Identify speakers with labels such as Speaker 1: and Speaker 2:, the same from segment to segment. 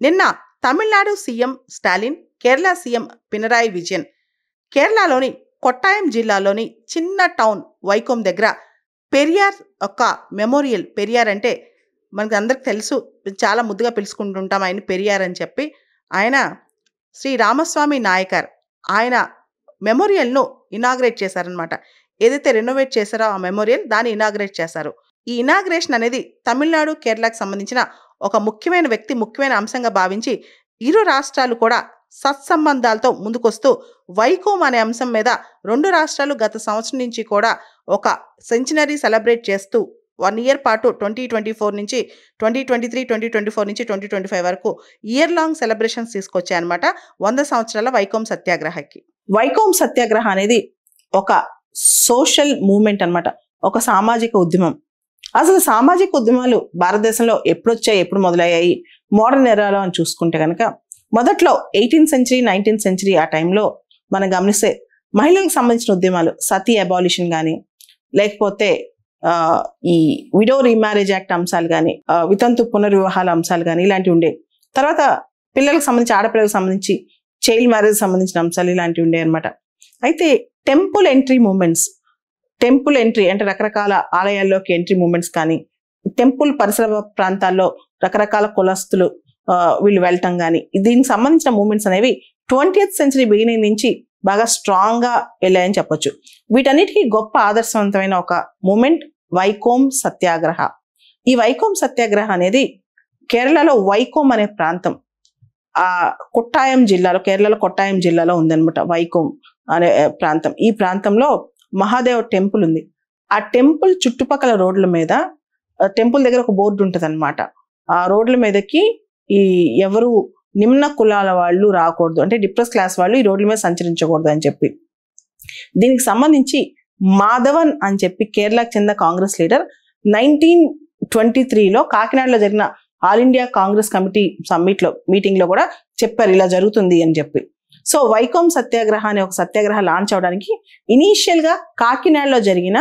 Speaker 1: నిన్న Tamil Nadu CM Stalin, Kerala CM Pinarayi Vijayan కేరళలోని కొట్టాయం జిల్లాలోని చిన్న టౌన్ వైకోం దగ్గర పెరియార్ ఒక మెమోరియల్. పెరియార్ అంటే మనకు అందరికి తెలుసు, చాలా ముద్దుగా పిలుచుకుంటుంటాం ఆయన పెరియార్ అని చెప్పి. ఆయన శ్రీ రామస్వామి నాయకర్ ఆయన మెమోరియల్ను ఇనాగ్రేట్ చేశారనమాట. ఏదైతే రెనోవేట్ చేశారో ఆ మెమోరియల్ దాన్ని ఇనాగ్రేట్ చేశారు. ఈ ఇనాగ్రేషన్ అనేది తమిళనాడు, కేరళకు సంబంధించిన ఒక ముఖ్యమైన వ్యక్తి, ముఖ్యమైన అంశంగా భావించి ఇరు రాష్ట్రాలు కూడా సత్సంబంధాలతో ముందుకొస్తూ వైకోం అనే అంశం మీద రెండు రాష్ట్రాలు గత సంవత్సరం నుంచి కూడా ఒక సెంచనరీ సెలబ్రేట్ చేస్తూ 1 ఇయర్ పాటు 2024 నుంచి 2023, 2024 నుంచి 2025 వరకు ఇయర్ లాంగ్ సెలబ్రేషన్స్ తీసుకొచ్చాయన్నమాట 100 సంవత్సరాల వైకోం సత్యాగ్రహకి. వైకోం సత్యాగ్రహ అనేది ఒక సోషల్ మూవ్మెంట్ అన్నమాట, ఒక సామాజిక ఉద్యమం. అసలు సామాజిక ఉద్యమాలు భారతదేశంలో ఎప్పుడు వచ్చాయి, ఎప్పుడు మొదలయ్యాయి మోడర్న్ ఎరాలో అని చూసుకుంటే కనుక మొదట్లో 18th century 19th century ఆ టైంలో మనం గమనిస్తే మహిళలకు సంబంధించిన ఉద్యమాలు, సతీ అబాలిషన్ కానీ, లేకపోతే ఈ విడో రీమ్యారేజ్ యాక్ట్ అంశాలు కానీ, వితంతు పునర్వివాహాల అంశాలు కానీ ఇలాంటివి ఉండేవి. తర్వాత పిల్లలకు సంబంధించి, ఆడపిల్లలకు సంబంధించి చైల్డ్ మ్యారేజ్ సంబంధించిన అంశాలు ఇలాంటివి ఉండేవి అనమాట. అయితే temple entry movements, temple entry అంటే రకరకాల ఆలయాల్లోకి ఎంట్రీ మూమెంట్స్ కానీ, టెంపుల్ పరిసర ప్రాంతాల్లో రకరకాల కులస్తులు వీళ్ళు వెళ్ళటం కానీ, దీనికి సంబంధించిన మూమెంట్స్ అనేవి 20th century బిగినింగ్ నుంచి బాగా స్ట్రాంగ్ గా వెళ్ళాయని చెప్పొచ్చు. వీటన్నిటికీ గొప్ప ఆదర్శవంతమైన ఒక మూమెంట్ వైకోం సత్యాగ్రహ. ఈ వైకోం సత్యాగ్రహ అనేది కేరళలో వైకోం అనే ప్రాంతం, ఆ కొట్టాయం జిల్లాలో, కేరళలో కొట్టాయం జిల్లాలో ఉందన్నమాట వైకోం అనే ప్రాంతం. ఈ ప్రాంతంలో మహాదేవ్ టెంపుల్ ఉంది. ఆ టెంపుల్ చుట్టుపక్కల రోడ్ల మీద, టెంపుల్ దగ్గర ఒక బోర్డు ఉంటుంది అనమాట. ఆ రోడ్ల మీదకి ఈ ఎవరు నిమ్న కులాల వాళ్ళు రాకూడదు, అంటే డిప్రెస్ క్లాస్ వాళ్ళు ఈ రోడ్ల మీద సంచరించకూడదు అని చెప్పి. దీనికి సంబంధించి మాధవన్ అని చెప్పి కేరళకు చెందిన కాంగ్రెస్ లీడర్ 1923లో కాకినాడలో జరిగిన all India Congress committee meeting లో కూడా చెప్పారు ఇలా జరుగుతుంది అని చెప్పి. సో వైకోం సత్యాగ్రహ అనే ఒక సత్యాగ్రహ లాంచ్ అవడానికి ఇనీషియల్ గా కాకినాడలో జరిగిన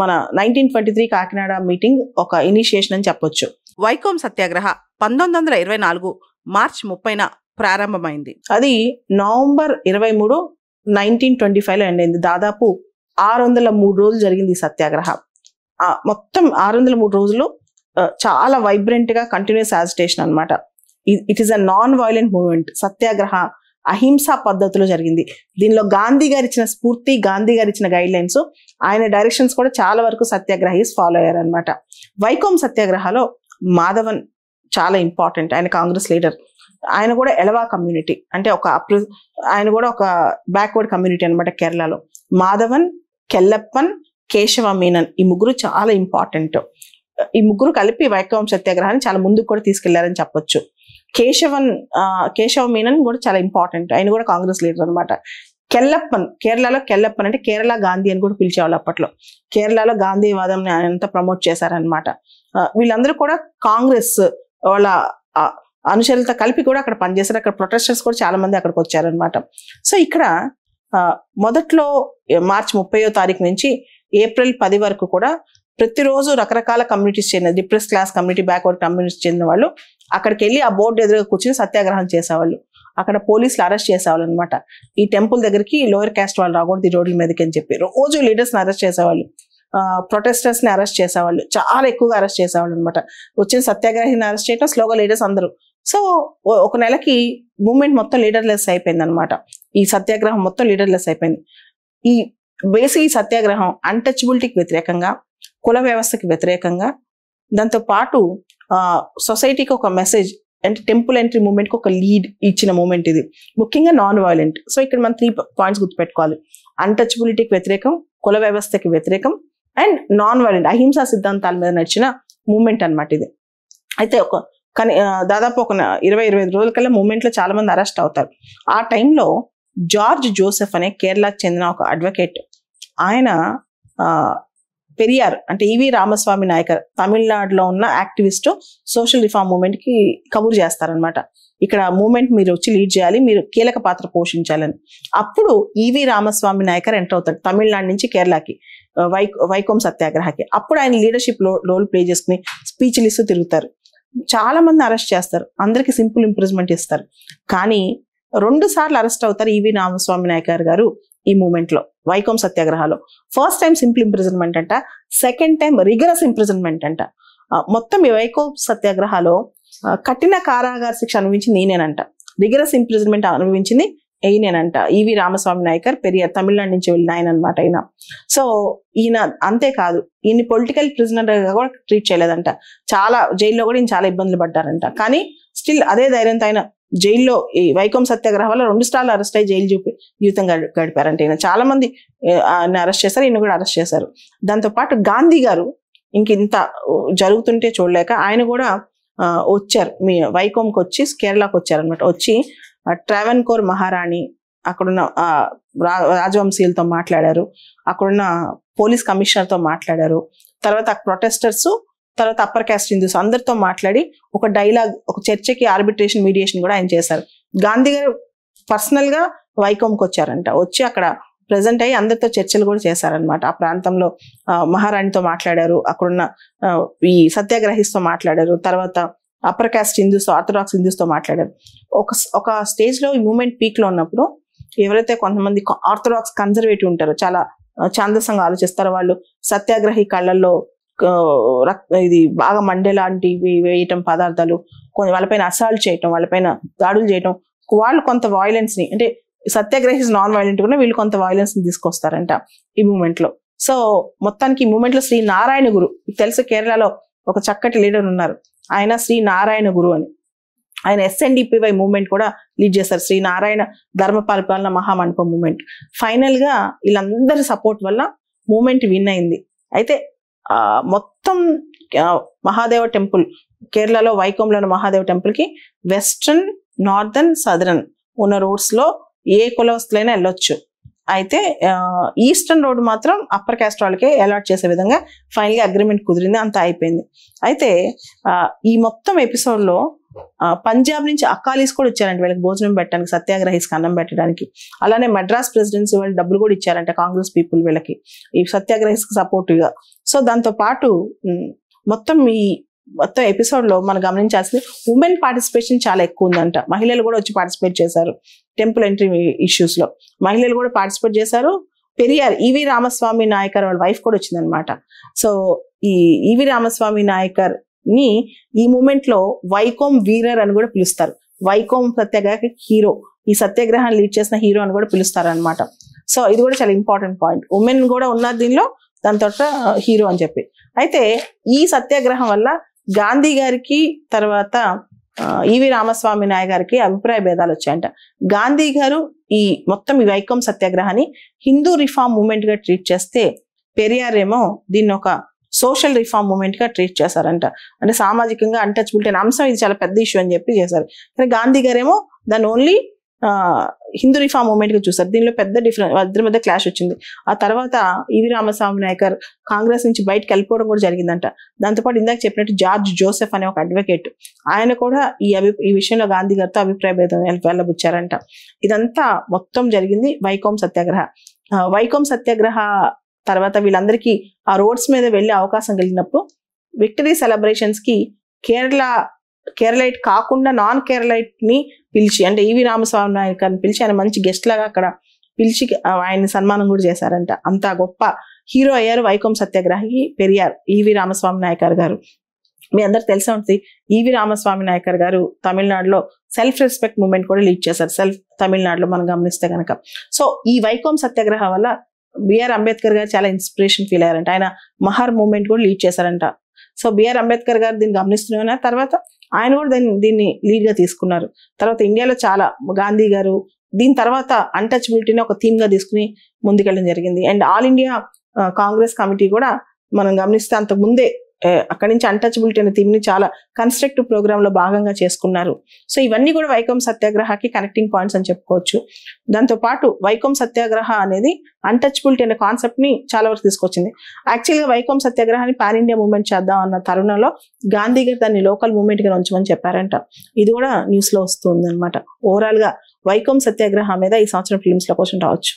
Speaker 1: మన 1923 కాకినాడ మీటింగ్ ఒక ఇనిషియేషన్ అని చెప్పొచ్చు. వైకోం సత్యాగ్రహ 1924 మార్చ్ 30న ప్రారంభమైంది. అది నవంబర్ 23, 1925లో ఎండ్ అయింది. దాదాపు 603 రోజులు జరిగింది ఈ సత్యాగ్రహ. మొత్తం 603 రోజులు చాలా వైబ్రెంట్ గా కంటిన్యూస్ యాజిటేషన్ అనమాట. It is a non violent movement. సత్యాగ్రహ అహింసా పద్ధతిలో జరిగింది. దీనిలో గాంధీ గారు ఇచ్చిన స్ఫూర్తి, గాంధీ గారు ఇచ్చిన గైడ్ లైన్స్, ఆయన డైరెక్షన్స్ కూడా చాలా వరకు సత్యాగ్రహీస్ ఫాలో అయ్యారనమాట. వైకోం సత్యాగ్రహలో మాధవన్ చాలా ఇంపార్టెంట్. ఆయన కాంగ్రెస్ లీడర్. ఆయన కూడా ఎలవా కమ్యూనిటీ, అంటే ఆయన కూడా ఒక బ్యాక్వర్డ్ కమ్యూనిటీ అనమాట కేరళలో. మాధవన్, కెల్లప్పన్, కేశవ మీనన్ ఈ ముగ్గురు చాలా ఇంపార్టెంట్. ఈ ముగ్గురు కలిపి వైకోం సత్యాగ్రహాన్ని చాలా ముందుకు కూడా తీసుకెళ్లారని చెప్పొచ్చు. కేశవ మీనన్ కూడా చాలా ఇంపార్టెంట్. ఆయన కూడా కాంగ్రెస్ లీడర్ అనమాట. కెల్లప్పన్, కేరళలో కెల్లప్పన్ అంటే కేరళ గాంధీ అని కూడా పిలిచేవాళ్ళు అప్పట్లో. కేరళలో గాంధీవాదం అంతా ప్రమోట్ చేశారనమాట. వీళ్ళందరూ కూడా కాంగ్రెస్ వాళ్ళ అనుచరులతో కలిపి కూడా అక్కడ పనిచేశారు. అక్కడ ప్రొటెస్టర్స్ కూడా చాలా మంది అక్కడికి వచ్చారనమాట. సో ఇక్కడ మొదట్లో మార్చి 30వ తారీఖు నుంచి ఏప్రిల్ 10 వరకు కూడా ప్రతిరోజు రకరకాల కమ్యూనిటీస్ చెందిన, depress class community, backward communities చెందిన వాళ్ళు అక్కడికి వెళ్ళి ఆ బోర్డు ఎదురుగా కూర్చొని సత్యాగ్రహం చేసేవాళ్ళు. అక్కడ పోలీసులు అరెస్ట్ చేసేవాళ్ళు అనమాట. ఈ టెంపుల్ దగ్గరికి లోయర్ క్యాస్ట్ వాళ్ళు రాకూడదు ఈ రోడ్ల మీదకి అని చెప్పి రోజు లీడర్స్ ని అరెస్ట్ చేసేవాళ్ళు, ప్రొటెస్టర్స్ ని అరెస్ట్ చేసేవాళ్ళు, చాలా ఎక్కువగా అరెస్ట్ చేసేవాళ్ళు అనమాట. వచ్చిన సత్యాగ్రహిని అరెస్ట్ చేయడం, స్లోగా లీడర్స్ అందరూ. సో ఒక నెలకి మూవ్మెంట్ మొత్తం లీడర్లెస్ అయిపోయింది అనమాట. ఈ సత్యాగ్రహం మొత్తం లీడర్లెస్ అయిపోయింది. ఈ బేసిక్ సత్యాగ్రహం అన్టచబిలిటీకి వ్యతిరేకంగా, కుల వ్యవస్థకి వ్యతిరేకంగా, దాంతో పాటు సొసైటీకి ఒక మెసేజ్, అంటే టెంపుల్ ఎంట్రీ మూవ్మెంట్ కి ఒక లీడ్ ఇచ్చిన మూవ్మెంట్ ఇది. ముఖ్యంగా నాన్ వైలెంట్. సో ఇక్కడ మనం 3 పాయింట్స్ గుర్తుపెట్టుకోవాలి. అన్టచబిలిటీకి వ్యతిరేకం, కుల వ్యవస్థకి వ్యతిరేకం, అండ్ నాన్ వైలెంట్ అహింసా సిద్ధాంతాల మీద నడిచిన మూవ్మెంట్ అనమాట ఇది. అయితే దాదాపు ఒక 20-25 రోజుల కల్లా మూవ్మెంట్ లో చాలా మంది అరెస్ట్ అవుతారు. ఆ టైంలో జార్జ్ జోసెఫ్ అనే కేరళకు చెందిన ఒక అడ్వకేట్, ఆయన పెరియార్ అంటే ఈవి రామస్వామి నాయకర్, తమిళనాడులో ఉన్న యాక్టివిస్ట్, సోషల్ రిఫార్మ్ మూవ్మెంట్ కి కబురు చేస్తారనమాట. ఇక్కడ మూవ్మెంట్ మీరు వచ్చి లీడ్ చేయాలి, మీరు కీలక పాత్ర పోషించాలని. అప్పుడు ఈవి రామస్వామి నాయకర్ ఎంటర్ అవుతాడు తమిళనాడు నుంచి కేరళకి, వైకోం సత్యాగ్రహకి. అప్పుడు ఆయన లీడర్షిప్ రోల్ ప్లే చేసుకుని స్పీచ్లు ఇస్తూ తిరుగుతారు.
Speaker 2: చాలా మంది అరెస్ట్ చేస్తారు, అందరికి సింపుల్ ఇంప్రిజ్మెంట్ ఇస్తారు. కానీ 2 సార్లు అరెస్ట్ అవుతారు ఈవి రామస్వామి నాయకర్ గారు ఈ మూమెంట్ లో, వైకోం సత్యాగ్రహాలో. ఫస్ట్ టైం సింపుల్ ఇంప్రిజన్మెంట్ అంట, సెకండ్ టైం రిగరస్ ఇంప్రిజన్మెంట్ అంట. మొత్తం ఈ వైకోం సత్యాగ్రహాలో కఠిన కారాగార శిక్ష అనుభవించింది ఈయనేనంట, రిగరస్ ఇంప్రిజన్మెంట్ అనుభవించింది ఈయనేనంట. ఈవి రామస్వామి నాయకర్ పెరియార్, తమిళనాడు నుంచి వెళ్ళిన ఆయన అనమాట ఆయన. సో ఈయన అంతేకాదు, ఈయన పొలిటికల్ ప్రిజనర్ గా కూడా ట్రీట్ చేయలేదంట. చాలా జైల్లో కూడా ఈయన చాలా ఇబ్బందులు పడ్డారంట. కానీ స్టిల్ అదే ధైర్యంతో ఆయన జైల్లో ఈ వైకోం సత్యాగ్రహం వల్ల 2 సార్లు అరెస్ట్ అయ్యి జైలు జీవితం గడిపారంట. ఈయన చాలా మంది ఆయన అరెస్ట్ చేశారు, ఈయన కూడా అరెస్ట్ చేశారు. దాంతోపాటు గాంధీ గారు ఇంత జరుగుతుంటే చూడలేక ఆయన కూడా వచ్చారు, మీ వైకోంకి వచ్చి కేరళకు వచ్చారనమాట. వచ్చి ట్రావెన్కోర్ మహారాణి, అక్కడున్న రాజవంశీయులతో మాట్లాడారు, అక్కడున్న పోలీస్ కమిషనర్తో మాట్లాడారు, తర్వాత ప్రొటెస్టర్స్, తర్వాత అప్పర్ క్యాస్ట్ హిందూస్ అందరితో మాట్లాడి ఒక డైలాగ్, ఒక చర్చకి ఆర్బిట్రేషన్ మీడియేషన్ కూడా ఆయన చేశారు. గాంధీ గారు పర్సనల్ గా వైకోంకి వచ్చారంట, వచ్చి అక్కడ ప్రెజెంట్ అయ్యి అందరితో చర్చలు కూడా చేశారనమాట. ఆ ప్రాంతంలో మహారాణితో మాట్లాడారు, అక్కడున్న ఈ సత్యాగ్రహిస్తో మాట్లాడారు, తర్వాత అప్పర్ క్యాస్ట్ హిందూస్, ఆర్థడాక్స్ హిందూస్తో మాట్లాడారు. ఒక స్టేజ్ లో ఈ మూమెంట్ పీక్ లో ఉన్నప్పుడు ఎవరైతే కొంతమంది ఆర్థడాక్స్ కన్జర్వేటివ్ ఉంటారో, చాలా ఛాందసంగా ఆలోచిస్తారో, వాళ్ళు సత్యాగ్రహి కళ్ళల్లో ఇది బాగా మండేలాంటివి వేయటం, పదార్థాలు వాళ్ళపైన అసాల్ట్ చేయటం, వాళ్ళపైన దాడులు చేయటం, వాళ్ళు కొంత వాయిలెన్స్ ని, అంటే సత్యాగ్రహి నాన్ వైలెంట్ కూడా వీళ్ళు కొంత వాయిలెన్స్ ని తీసుకొస్తారంట ఈ మూమెంట్ లో. సో మొత్తానికి ఈ మూమెంట్ లో శ్రీ నారాయణ గురు, తెలుసు కేరళలో ఒక చక్కటి లీడర్ ఉన్నారు, ఆయన శ్రీ నారాయణ గురు అని. ఆయన SNDPY మూవ్మెంట్ కూడా లీడ్ చేశారు, శ్రీ నారాయణ ధర్మ పరిపాలన మహామండపం మూవ్మెంట్. ఫైనల్ గా వీళ్ళందరి సపోర్ట్ వల్ల మూవ్మెంట్ విన్ అయింది. అయితే మొత్తం మహాదేవ టెంపుల్, కేరళలో వైకోంలోని మహాదేవ టెంపుల్ కి వెస్ట్రన్, నార్దర్న్, సదరన్ ఉన్న రోడ్స్ లో ఏ కులవస్తులైనా వెళ్ళొచ్చు. అయితే ఈస్టర్న్ రోడ్ మాత్రం అప్పర్ క్యాస్ట్ వాళ్ళకే అలాట్ చేసే విధంగా ఫైనల్ గా అగ్రిమెంట్ కుదిరింది, అంతా అయిపోయింది. అయితే ఈ మొత్తం ఎపిసోడ్ లో పంజాబ్ నుంచి అకాలీస్ కూడా ఇచ్చారంట వీళ్ళకి భోజనం పెట్టడానికి, సత్యాగ్రహిస్కి అన్నం పెట్టడానికి. అలానే మద్రాస్ ప్రెసిడెన్సీ వాళ్ళు డబ్బులు కూడా ఇచ్చారంట కాంగ్రెస్ పీపుల్ వీళ్ళకి ఈ సత్యాగ్రహిస్కి సపోర్టివ్ గా. సో దాంతో పాటు మొత్తం ఎపిసోడ్ లో మనం గమనించాల్సింది ఉమెన్ పార్టిసిపేషన్ చాలా ఎక్కువ ఉందంట. మహిళలు కూడా వచ్చి పార్టిసిపేట్ చేశారు టెంపుల్ ఎంట్రీ ఇష్యూస్ లో, మహిళలు కూడా పార్టిసిపేట్ చేశారు. పెరియార్ ఈవి రామస్వామి నాయకర్ వాళ్ళ వైఫ్ కూడా వచ్చిందనమాట. సో ఈ ఈవి రామస్వామి నాయకర్ ని ఈ మూమెంట్ లో వైకోం వీరర్ అని కూడా పిలుస్తారు, వైకోం సత్యాగ్రహ హీరో, ఈ సత్యాగ్రహాన్ని లీడ్ చేసిన హీరో అని కూడా పిలుస్తారు అనమాట. సో ఇది కూడా చాలా ఇంపార్టెంట్ పాయింట్, ఉమెన్ కూడా ఉన్నారు దీనిలో, దాని తర్వాత హీరో అని చెప్పి. అయితే ఈ సత్యాగ్రహం వల్ల గాంధీ గారికి తర్వాత ఈవి రామస్వామి నాయక్ గారికి అభిప్రాయ భేదాలు వచ్చాయంట. గాంధీ గారు ఈ మొత్తం ఈ వైకోం సత్యాగ్రహాన్ని హిందూ రిఫార్మ్ మూవ్మెంట్ గా ట్రీట్ చేస్తే, పెరియార్ ఏమో దీన్ని ఒక సోషల్ రిఫార్మ్ మూవ్మెంట్ గా ట్రీట్ చేశారంట. అంటే సామాజికంగా అన్టచబిలిటీ అనే అంశం ఇది చాలా పెద్ద ఇష్యూ అని చెప్పి చేశారు. కానీ గాంధీ గారేమో దాన్ని ఓన్లీ హిందూ రిఫార్మ్ మూవ్మెంట్ గా చూసారు. దీనిలో పెద్ద డిఫరెన్స్, ఇద్దరి మధ్య క్లాష్ వచ్చింది. ఆ తర్వాత ఈవి రామస్వామి నాయకర్ కాంగ్రెస్ నుంచి బయటకు వెళ్ళిపోవడం కూడా జరిగిందంట. దాంతోపాటు ఇందాక చెప్పినట్టు జార్జ్ జోసెఫ్ అనే ఒక అడ్వకేట్, ఆయన కూడా ఈ విషయంలో గాంధీ గారితో అభిప్రాయ భేదం వెళ్ళబుచ్చారంట. ఇదంతా మొత్తం జరిగింది వైకోం సత్యాగ్రహ. వైకోం సత్యాగ్రహ తర్వాత వీళ్ళందరికీ ఆ రోడ్స్ మీద వెళ్ళే అవకాశం కలిగినప్పుడు విక్టరీ సెలబ్రేషన్స్ కి కేరళైట్ కాకుండా నాన్ కేరళైట్ ని పిలిచి, అంటే ఈవి రామస్వామి నాయకర్ని పిలిచి ఆయన మంచి గెస్ట్ లాగా అక్కడ పిలిచి ఆయన్ని సన్మానం కూడా చేశారంట. అంత గొప్ప హీరో అయ్యారు వైకోం సత్యాగ్రహి పెరియార్ ఈవి రామస్వామి నాయకర్ గారు. మీ అందరికి తెలిసే ఉంటుంది, ఈవి రామస్వామి నాయకర్ గారు తమిళనాడులో సెల్ఫ్ రెస్పెక్ట్ మూవ్మెంట్ కూడా లీడ్ చేశారు, తమిళనాడులో మనం గమనిస్తే కనుక. సో ఈ వైకోం సత్యాగ్రహం వల్ల బిఆర్ అంబేద్కర్ గారు చాలా ఇన్స్పిరేషన్ ఫీల్ అయ్యారంట. ఆయన మహర్ మూవ్మెంట్ కూడా లీడ్ చేశారంట. సో బిఆర్ అంబేద్కర్ గారు దీన్ని గమనిస్తున్నారు, తర్వాత ఆయన కూడా దీన్ని లీడ్ గా తీసుకున్నారు. తర్వాత ఇండియాలో చాలా గాంధీ గారు దీని తర్వాత అన్టచబిలిటీని ఒక థీమ్ గా తీసుకుని ముందుకెళ్ళడం జరిగింది. And all India Congress committee కూడా మనం గమనిస్తే అంతకు ముందే అక్కడి నుంచి అన్టచబిలిటీ అనే థీమ్ ని చాలా కన్స్ట్రక్టివ్ ప్రోగ్రామ్ లో భాగంగా చేసుకున్నారు. సో ఇవన్నీ కూడా వైకోం సత్యాగ్రహకి కనెక్టింగ్ పాయింట్స్ అని చెప్పుకోవచ్చు. దాంతో పాటు వైకోం సత్యాగ్రహ అనేది అన్టచబిలిటీ అనే కాన్సెప్ట్ ని చాలా వరకు తీసుకొచ్చింది. యాక్చువల్గా వైకోం సత్యాగ్రహాన్ని పాన్ ఇండియా మూవ్మెంట్ చేద్దాం అన్న తరుణంలో గాంధీ గారు దాన్ని లోకల్ మూవ్మెంట్ గా ఉంచమని చెప్పారంట. ఇది కూడా న్యూస్ లో వస్తుంది అనమాట. ఓవరాల్ గా వైకోం సత్యాగ్రహం మీద ఈ సంవత్సరం ఫిలిమ్స్ లో క్వశ్చన్ రావచ్చు.